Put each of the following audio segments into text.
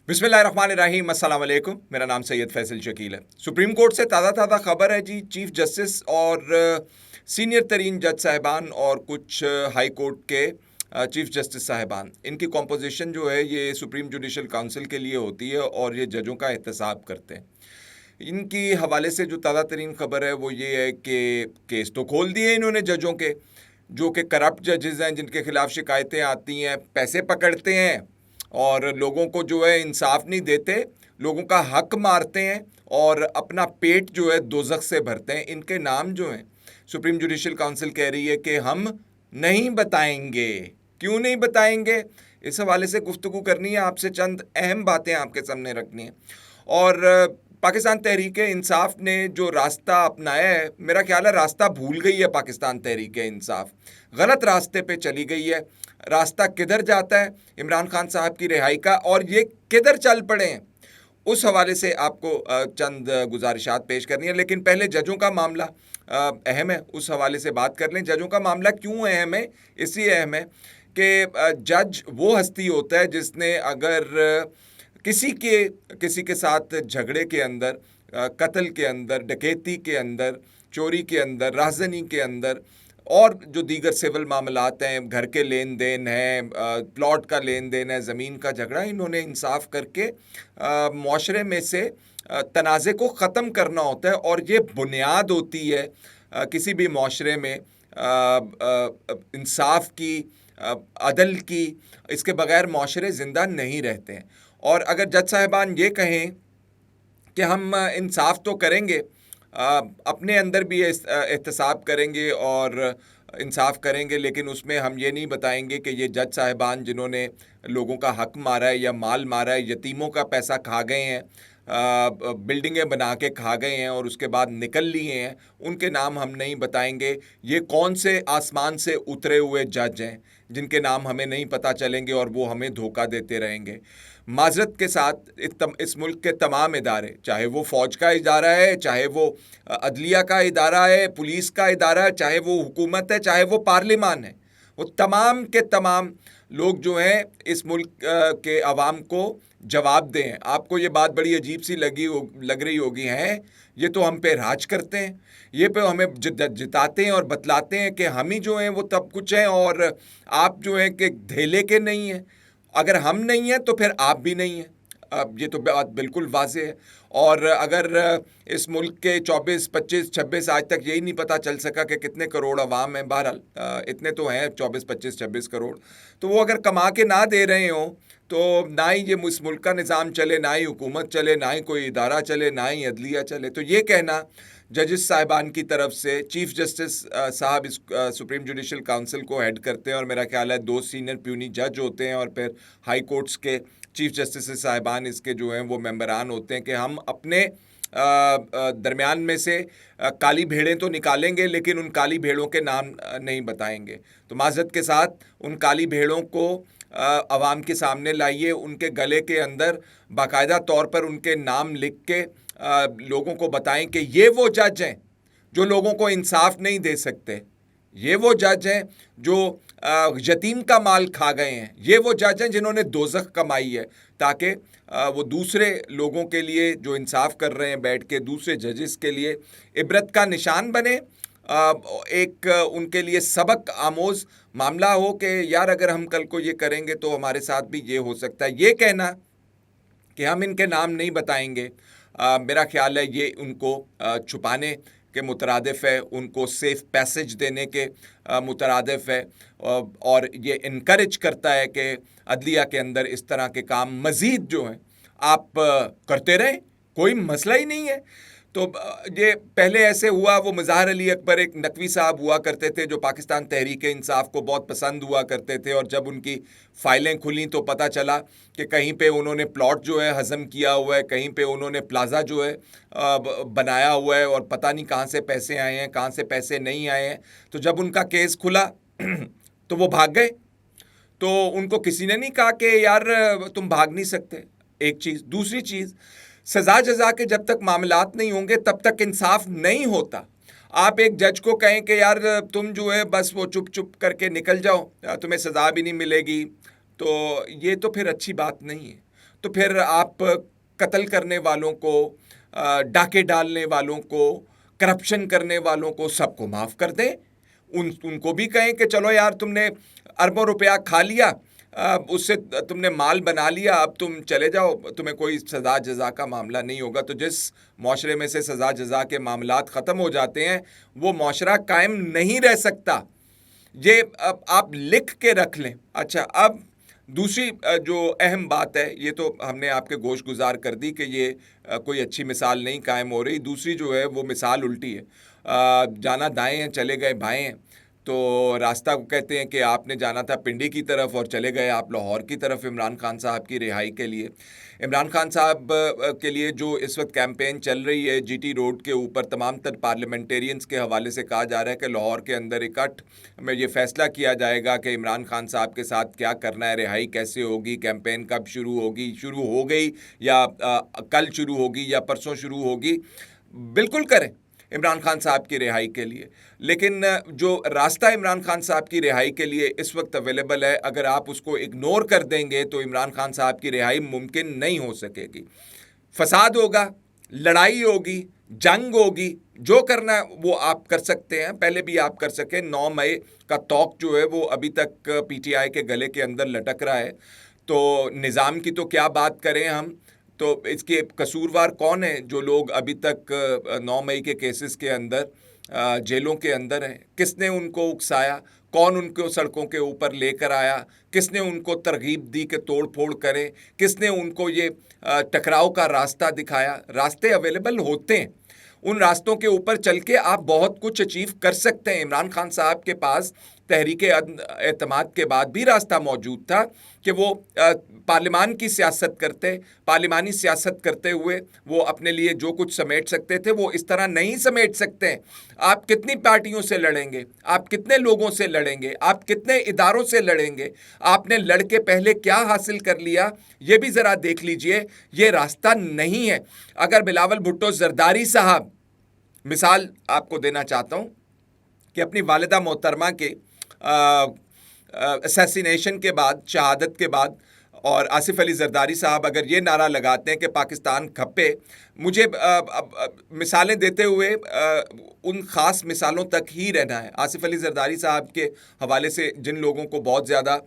बिस्मिल्लाहिर्रहमानिर्रहीम, अस्सलाम वालेकुम। मेरा नाम सैयद फैसल शकील है। सुप्रीम कोर्ट से ताज़ा ताज़ा खबर है जी। चीफ जस्टिस और सीनियर तरीन जज साहिबान और कुछ हाई कोर्ट के चीफ जस्टिस साहिबान, इनकी कॉम्पोजिशन जो है ये सुप्रीम जुडिशल काउंसिल के लिए होती है और ये जजों का एहतसाब करते हैं। इनकी हवाले से जो ताज़ा तरीन खबर है वो ये है कि केस तो खोल दिए इन्होंने जजों के, जो कि करप्ट जजेस हैं, जिनके खिलाफ शिकायतें आती हैं, पैसे पकड़ते हैं और लोगों को जो है इंसाफ नहीं देते, लोगों का हक मारते हैं और अपना पेट जो है दोज़ख से भरते हैं। इनके नाम जो हैं सुप्रीम जुडिशल काउंसिल कह रही है कि हम नहीं बताएंगे। क्यों नहीं बताएंगे? इस हवाले से गुफ्तगू करनी है आपसे, चंद अहम बातें आपके सामने रखनी है। और पाकिस्तान तहरीक इंसाफ ने जो रास्ता अपनाया है, मेरा ख्याल है रास्ता भूल गई है। पाकिस्तान तहरीक इंसाफ गलत रास्ते पे चली गई है। रास्ता किधर जाता है? इमरान खान साहब की रिहाई का, और ये किधर चल पड़े हैं, उस हवाले से आपको चंद गुजारिशात पेश करनी है। लेकिन पहले जजों का मामला अहम है, उस हवाले से बात कर लें। जजों का मामला क्यों अहम है? इसलिए अहम है कि जज वो हस्ती होता है जिसने अगर किसी के साथ झगड़े के अंदर, कत्ल के अंदर, डकैती के अंदर, चोरी के अंदर, राहज़नी के अंदर और जो दीगर सिविल मामलात हैं, घर के लेन देन हैं, प्लॉट का लेन देन है, ज़मीन का झगड़ा, इन्होंने इंसाफ करके मुआशरे में से तनाज़े को ख़त्म करना होता है। और ये बुनियाद होती है किसी भी मुआशरे में इंसाफ की, अदल की। इसके बगैर मुआशरे ज़िंदा नहीं रहते हैं। और अगर जज साहिबान ये कहें कि हम इंसाफ तो करेंगे, अपने अंदर भी एहतसाब करेंगे और इंसाफ करेंगे, लेकिन उसमें हम ये नहीं बताएंगे कि ये जज साहिबान जिन्होंने लोगों का हक मारा है या माल मारा है, यतीमों का पैसा खा गए हैं, बिल्डिंगें बना के खा गए हैं और उसके बाद निकल लिए हैं, उनके नाम हम नहीं बताएंगे। ये कौन से आसमान से उतरे हुए जज हैं जिनके नाम हमें नहीं पता चलेंगे और वो हमें धोखा देते रहेंगे। माजरत के साथ इस मुल्क के तमाम इदारे, चाहे वो फ़ौज का इदारा है, चाहे वो अदलिया का इदारा है, पुलिस का इदारा है, चाहे वो हुकूमत है, चाहे वो पार्लिमान है, वो तमाम के तमाम लोग जो हैं इस मुल्क के अवाम को जवाब दें। आपको ये बात बड़ी अजीब सी लग रही होगी, हैं ये तो हम पे राज करते हैं, ये पे हमें जिताते हैं और बतलाते हैं कि हम ही जो हैं वो तब कुछ हैं और आप जो हैं कि धेले के नहीं हैं। अगर हम नहीं हैं तो फिर आप भी नहीं हैं। अब ये तो बात बिल्कुल वाज़ेह है। और अगर इस मुल्क के 24, 25, 26 आज तक यही नहीं पता चल सका कि कितने करोड़ अवाम हैं, बहरहाल इतने तो हैं 24, 25, 26 करोड़, तो वो अगर कमा के ना दे रहे हों तो ना ही ये इस मुल्क का निज़ाम चले, ना ही हुकूमत चले, ना ही कोई इदारा चले, ना ही अदलिया चले। तो ये कहना जजेस साहिबान की तरफ से, चीफ जस्टिस साहब इस सुप्रीम जुडिशल काउंसिल को हेड करते हैं और मेरा ख्याल है 2 सीनियर प्यूनी जज होते हैं और फिर हाई कोर्ट्स के चीफ जस्टिस साहिबान इसके जो हैं वो मेंबरान होते हैं कि हम अपने दरमियान में से काली भेड़ें तो निकालेंगे लेकिन उन काली भेड़ों के नाम नहीं बताएंगे। तो माज़रत के साथ उन काली भेड़ों को अवाम के सामने लाइए, उनके गले के अंदर बाकायदा तौर पर उनके नाम लिख के लोगों को बताएं कि ये वो जज हैं जो लोगों को इंसाफ नहीं दे सकते, ये वो जज हैं जो यतीम का माल खा गए हैं, ये वो जज हैं जिन्होंने दोज़ख कमाई है, ताकि वो दूसरे लोगों के लिए जो इंसाफ कर रहे हैं बैठ के, दूसरे जजेस के लिए इबरत का निशान बने, एक उनके लिए सबक आमोज़ मामला हो कि यार अगर हम कल को ये करेंगे तो हमारे साथ भी ये हो सकता है। ये कहना कि हम इनके नाम नहीं बताएंगे, मेरा ख्याल है ये उनको छुपाने के मुतरादिफ है, उनको सेफ पैसेज देने के मुतरादिफ है और ये इनकरेज करता है कि अदलिया के अंदर इस तरह के काम मज़ीद जो हैं आप करते रहें, कोई मसला ही नहीं है। तो ये पहले ऐसे हुआ, वो मज़ाहर अली अकबर एक नकवी साहब हुआ करते थे जो पाकिस्तान तहरीक इंसाफ को बहुत पसंद हुआ करते थे, और जब उनकी फ़ाइलें खुली तो पता चला कि कहीं पे उन्होंने प्लॉट जो है हज़म किया हुआ है, कहीं पे उन्होंने प्लाज़ा जो है बनाया हुआ है और पता नहीं कहाँ से पैसे आए हैं, कहाँ से पैसे नहीं आए हैं। तो जब उनका केस खुला तो वो भाग गए। तो उनको किसी ने नहीं कहा कि यार तुम भाग नहीं सकते। एक चीज़। दूसरी चीज़, सज़ा जज़ा के जब तक मामलात नहीं होंगे तब तक इंसाफ नहीं होता। आप एक जज को कहें कि यार तुम जो है बस वो चुप चुप करके निकल जाओ, तुम्हें सज़ा भी नहीं मिलेगी, तो ये तो फिर अच्छी बात नहीं है। تو پھر آپ قتل کرنے والوں کو، ڈاکے ڈالنے والوں کو، کرپشن کرنے والوں کو سب کو معاف کر دیں. ان کو بھی کہیں کہ چلو یار تم نے اربوں روپیہ کھا لیا، اس سے تم نے مال بنا لیا، اب تم چلے جاؤ، تمہیں کوئی سزا جزا کا معاملہ نہیں ہوگا. تو جس معاشرے میں سے سزا جزا کے معاملات ختم ہو جاتے ہیں وہ معاشرہ قائم نہیں رہ سکتا. یہ آپ لکھ کے رکھ لیں. اچھا، اب دوسری جو اہم بات ہے، یہ تو ہم نے آپ کے گوش گزار کر دی کہ یہ کوئی اچھی مثال نہیں قائم ہو رہی. دوسری جو ہے وہ مثال الٹی ہے. جانا دائیں ہیں چلے گئے بائیں ہیں. تو راستہ کو کہتے ہیں کہ آپ نے جانا تھا پنڈی کی طرف اور چلے گئے آپ لاہور کی طرف عمران خان صاحب کی رہائی کے لیے. عمران خان صاحب کے لیے جو اس وقت کیمپین چل رہی ہے جی ٹی روڈ کے اوپر، تمام تر پارلیمنٹیرینز کے حوالے سے کہا جا رہا ہے کہ لاہور کے اندر اکٹھ میں یہ فیصلہ کیا جائے گا کہ عمران خان صاحب کے ساتھ کیا کرنا ہے، رہائی کیسے ہوگی، کیمپین کب شروع ہوگی، شروع ہو گئی یا کل شروع ہوگی یا پرسوں شروع ہوگی. بالکل کریں عمران خان صاحب کی رہائی کے لیے. لیکن جو راستہ عمران خان صاحب کی رہائی کے لیے اس وقت اویلیبل ہے، اگر آپ اس کو اگنور کر دیں گے تو عمران خان صاحب کی رہائی ممکن نہیں ہو سکے گی. فساد ہوگا، لڑائی ہوگی، جنگ ہوگی، جو کرنا وہ آپ کر سکتے ہیں، پہلے بھی آپ کر سکیں. 9 مئی کا توق جو ہے وہ ابھی تک پی ٹی آئی کے گلے کے اندر لٹک رہا ہے. تو نظام کی تو کیا بات کریں ہم. تو اس کے قصوروار کون ہیں جو لوگ ابھی تک 9 مئی کے کیسز کے اندر جیلوں کے اندر ہیں؟ کس نے ان کو اکسایا؟ کون ان کو سڑکوں کے اوپر لے کر آیا؟ کس نے ان کو ترغیب دی کہ توڑ پھوڑ کریں؟ کس نے ان کو یہ ٹکراؤ کا راستہ دکھایا؟ راستے اویلیبل ہوتے ہیں، ان راستوں کے اوپر چل کے آپ بہت کچھ اچیو کر سکتے ہیں. عمران خان صاحب کے پاس تحریک اعتماد کے بعد بھی راستہ موجود تھا کہ وہ پارلیمان کی سیاست کرتے، پارلیمانی سیاست کرتے ہوئے وہ اپنے لیے جو کچھ سمیٹ سکتے تھے وہ اس طرح نہیں سمیٹ سکتے. آپ کتنی پارٹیوں سے لڑیں گے؟ آپ کتنے لوگوں سے لڑیں گے؟ آپ کتنے اداروں سے لڑیں گے؟ آپ نے لڑ کے پہلے کیا حاصل کر لیا یہ بھی ذرا دیکھ لیجئے. یہ راستہ نہیں ہے. اگر بلاول بھٹو زرداری صاحب، مثال آپ کو دینا چاہتا ہوں کہ اپنی والدہ محترمہ کے اسیسینیشن کے بعد، شہادت کے بعد، اور آصف علی زرداری صاحب اگر یہ نعرہ لگاتے ہیں کہ پاکستان کھپے، مجھے مثالیں دیتے ہوئے ان خاص مثالوں تک ہی رہنا ہے. آصف علی زرداری صاحب کے حوالے سے جن لوگوں کو بہت زیادہ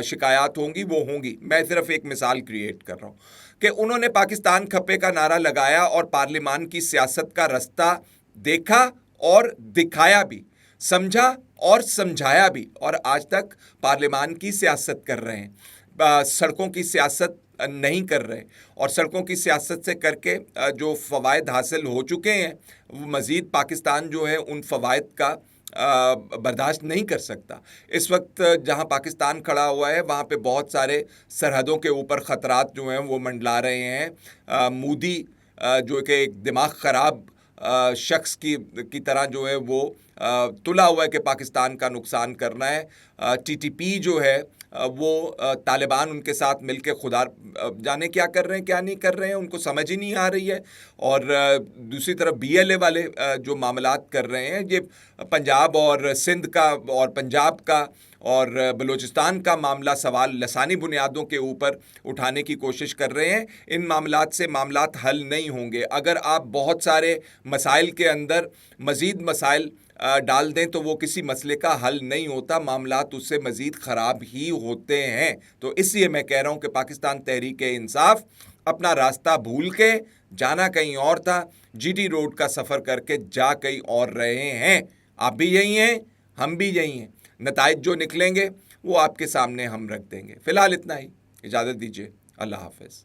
شکایات ہوں گی وہ ہوں گی، میں صرف ایک مثال کریٹ کر رہا ہوں کہ انہوں نے پاکستان کھپے کا نعرہ لگایا اور پارلیمان کی سیاست کا رستہ دیکھا اور دکھایا بھی، سمجھا اور سمجھایا بھی، اور آج تک پارلیمان کی سیاست کر رہے ہیں. سڑکوں کی سیاست نہیں کر رہے، اور سڑکوں کی سیاست سے کر کے جو فوائد حاصل ہو چکے ہیں وہ مزید پاکستان جو ہے ان فوائد کا برداشت نہیں کر سکتا. اس وقت جہاں پاکستان کھڑا ہوا ہے وہاں پہ بہت سارے سرحدوں کے اوپر خطرات جو ہیں وہ منڈلا رہے ہیں. مودی جو کہ ایک دماغ خراب شخص کی طرح جو ہے وہ تلا ہوا ہے کہ پاکستان کا نقصان کرنا ہے. ٹی ٹی پی جو ہے وہ طالبان ان کے ساتھ مل کے خدا جانے کیا کر رہے ہیں کیا نہیں کر رہے ہیں، ان کو سمجھ ہی نہیں آ رہی ہے. اور دوسری طرف بی ایل اے والے جو معاملات کر رہے ہیں، یہ پنجاب اور سندھ کا اور پنجاب کا اور بلوچستان کا معاملہ سوال لسانی بنیادوں کے اوپر اٹھانے کی کوشش کر رہے ہیں. ان معاملات سے معاملات حل نہیں ہوں گے. اگر آپ بہت سارے مسائل کے اندر مزید مسائل ڈال دیں تو وہ کسی مسئلے کا حل نہیں ہوتا، معاملات اس سے مزید خراب ہی ہوتے ہیں. تو اس لیے میں کہہ رہا ہوں کہ پاکستان تحریک انصاف اپنا راستہ بھول کے جانا کہیں اور تھا، جی ٹی روڈ کا سفر کر کے جا کہیں اور رہے ہیں. آپ بھی یہی ہیں، ہم بھی یہی ہیں. نتائج جو نکلیں گے وہ آپ کے سامنے ہم رکھ دیں گے. فی الحال اتنا ہی، اجازت دیجیے. اللہ حافظ.